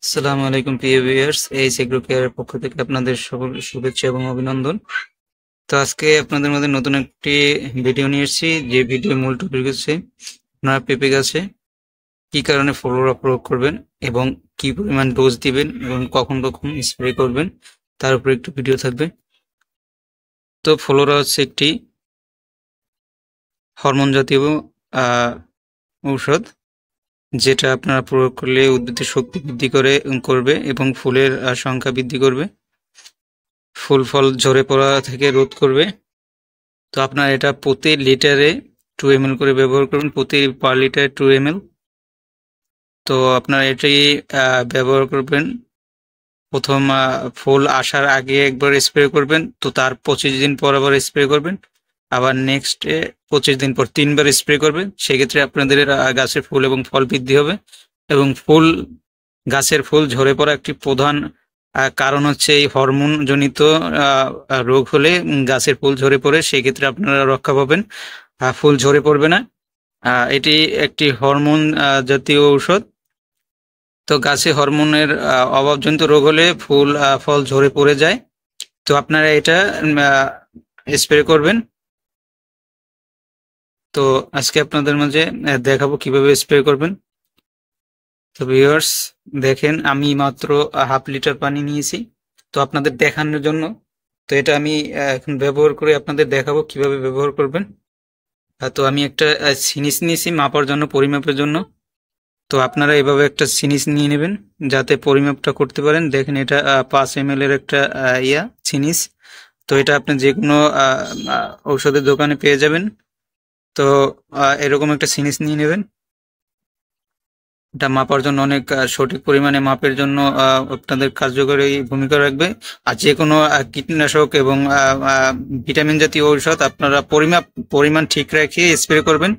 আসসালামু আলাইকুম প্রিয় ভিউয়ার্স, এইচ এগ্রো কেয়ারের পক্ষ থেকে আপনাদের সকল শুভেচ্ছা এবং অভিনন্দন। তো আজকে আপনাদের মধ্যে নতুন একটি ভিডিও নিয়ে এসেছি। যে ভিডিও মূল টপিক হচ্ছে আপনারা পেঁপে গাছে কি কারণে ফ্লোরা প্রয়োগ করবেন এবং কি পরিমাণ ডোজ দিবেন এবং কখন কখন স্প্রে করবেন তার উপর একটু ভিডিও থাকবে। তো ফ্লোরা হচ্ছে একটি হরমোন জাতীয় ঔষধ, যেটা আপনারা প্রয়োগ করলে উদ্ভিদের শক্তি বৃদ্ধি করবে এবং ফুলের সংখ্যা বৃদ্ধি করবে, ফুল ফল ঝরে পড়া থেকে রোধ করবে। তো আপনার এটা প্রতি লিটারে 2 ml করে ব্যবহার করবেন, প্রতি পার লিটারে 2 ml। তো আপনার এটি ব্যবহার করবেন প্রথম ফুল আসার আগে একবার স্প্রে করবেন, তো তার 25 দিন পর আবার স্প্রে করবেন, আবার নেক্সট 25 দিন পর 3বার স্প্রে করবেন। সেক্ষেত্রে আপনাদের গাছের ফুল এবং ফল বৃদ্ধি হবে। এবং গাছের ফুল ঝরে পড়া একটি প্রধান কারণ হচ্ছে এই হরমোন জনিত রোগ হলে গাছের ফুল ঝরে পড়ে, সেক্ষেত্রে আপনারা রক্ষা পাবেন, ফুল ঝরে পড়বে না। এটি একটি হরমোন জাতীয় ঔষধ। তো গাছে হরমোনের অভাবজনিত রোগ হলে ফুল ফল ঝরে পড়ে যায়। তো আপনারা এটা স্প্রে করবেন। তো আজকে আপনাদের মাঝে দেখাবো কিভাবে স্প্রে করবেন। তো ভিউয়ার্স, দেখেন আমি মাত্র হাফ লিটার পানি নিয়েছি তো আপনাদের দেখানোর জন্য। তো এটা আমি এখন ব্যবহার করে আপনাদের দেখাবো কিভাবে ব্যবহার করবেন। তো আমি একটা সিরিঞ্জ নিয়েছি মাপার জন্য, পরিমাপের জন্য। তো আপনারা এভাবে একটা সিরিঞ্জ নিয়ে নেবেন যাতে পরিমাপটা করতে পারেন। দেখেন এটা 5 ml এর একটা সিরিঞ্জ। তো এটা আপনি যে কোনো ঔষধের দোকানে পেয়ে যাবেন। তো এরকম একটা সিরিঞ্জ নিয়ে নেবেন। এটা মাপার জন্য অনেক সঠিক পরিমাণে মাপের জন্য আপনাদের কার্যকরী ভূমিকা রাখবে। আর যে কোনো কীটনাশক এবং ভিটামিন জাতীয় ঔষধ আপনারা পরিমাণ ঠিক রেখে স্প্রে করবেন।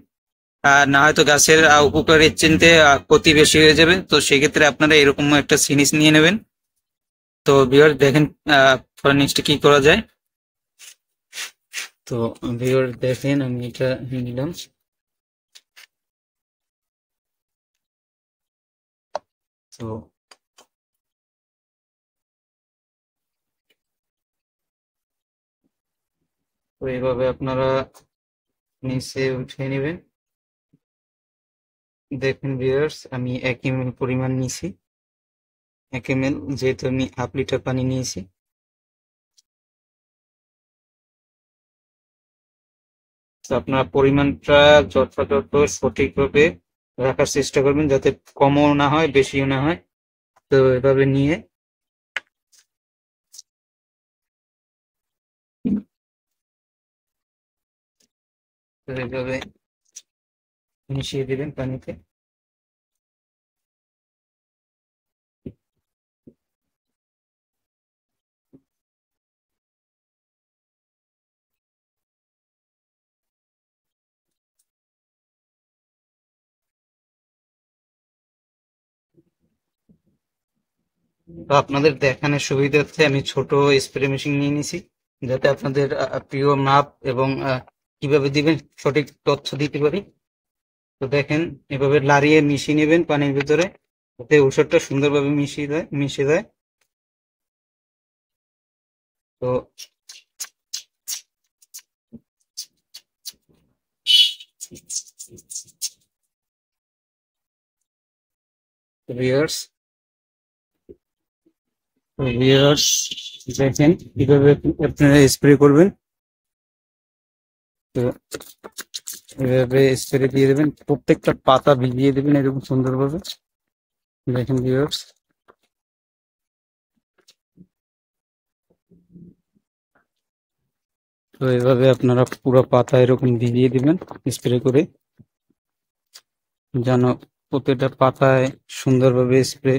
না হয়তো গাছের উপকারের চিনতে ক্ষতি বেশি হয়ে যাবে। তো সেক্ষেত্রে আপনারা এরকম একটা সিরিঞ্জ নিয়ে নেবেন। তো ভিউয়ার দেখেন পরে নেক্সট কি করা যায়। তো ভিউয়ার দেখেন আমি এটা নিলাম। তো এইভাবে আপনারা নিচে উঠিয়ে নেবেন। দেখুন ভিউয়ার্স, আমি 1 ml পরিমাণ নিয়েছি। 1 ml যেহেতু আমি হাফ লিটার পানি নিয়েছি। তো আপনারা পরিমাণটা যথাযথ সঠিকভাবে রাখার চেষ্টা করবেন, যাতে কমও না হয় বেশিও না হয়। তো এভাবে নিয়ে এভাবে মিশিয়ে দিবেন পানিতে। তো আপনাদের দেখানোর সুবিধার্থে আমি ছোট স্প্রে মেশিন নিয়ে নিছি, যাতে আপনাদের প্রিয় মাপ এবং কিভাবে দিবেন সঠিক তথ্য দিতে পারি। তো দেখেন এভাবে লাড়িয়ে মিশিয়ে নেবেন পানির ভিতরে, যাতে ঔষধটা সুন্দরভাবে মিশে যায়। তো ভিউয়ার্স ভিউয়ার্স দেখেন কিভাবে আপনারা স্প্রে করবেন। তো এভাবে স্প্রে দিয়ে দেবেন, প্রত্যেকটা পাতা ভিজিয়ে দেবেন এরকম সুন্দরভাবে। দেখেন ভিউয়ার্স, তো এভাবে আপনারা পুরো পাতা এরকম ভিজিয়ে দিবেন স্প্রে করে, যেন প্রত্যেকটা পাতায় সুন্দরভাবে স্প্রে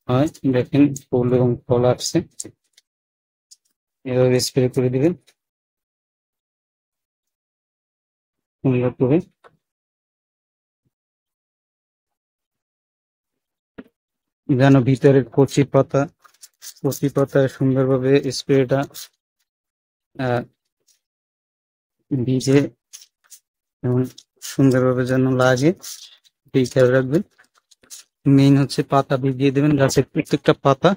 হয়। দেখেন ফুল এবং ফল আসছে, এভাবে স্প্রে করে দিবেন সুন্দর করে। যেন ভিতরের কচি পাতায় সুন্দরভাবে স্প্রেটা ভিজে এবং সুন্দরভাবে যেন লাগে, এই খেয়াল রাখবেন। মেইন হচ্ছে পাতা ভিজিয়ে দেবেন, গাছের প্রত্যেকটা পাতা,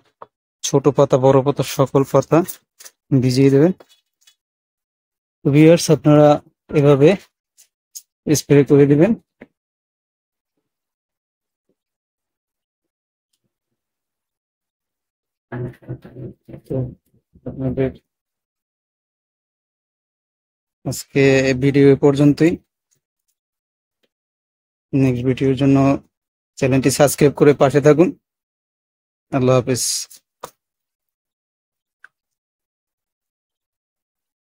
ছোট পাতা বড় পাতা সকল পাতা ভিজিয়ে দেবেন। ভিউয়ার্স, আপনারা এভাবে স্প্রে করে দিবেন। তো আপনাদের আজকে ভিডিও পর্যন্তই। নেক্সট ভিডিওর জন্য চ্যানেলটি সাবস্ক্রাইব করে পাশে থাকুন। আল্লাহ হাফেজ।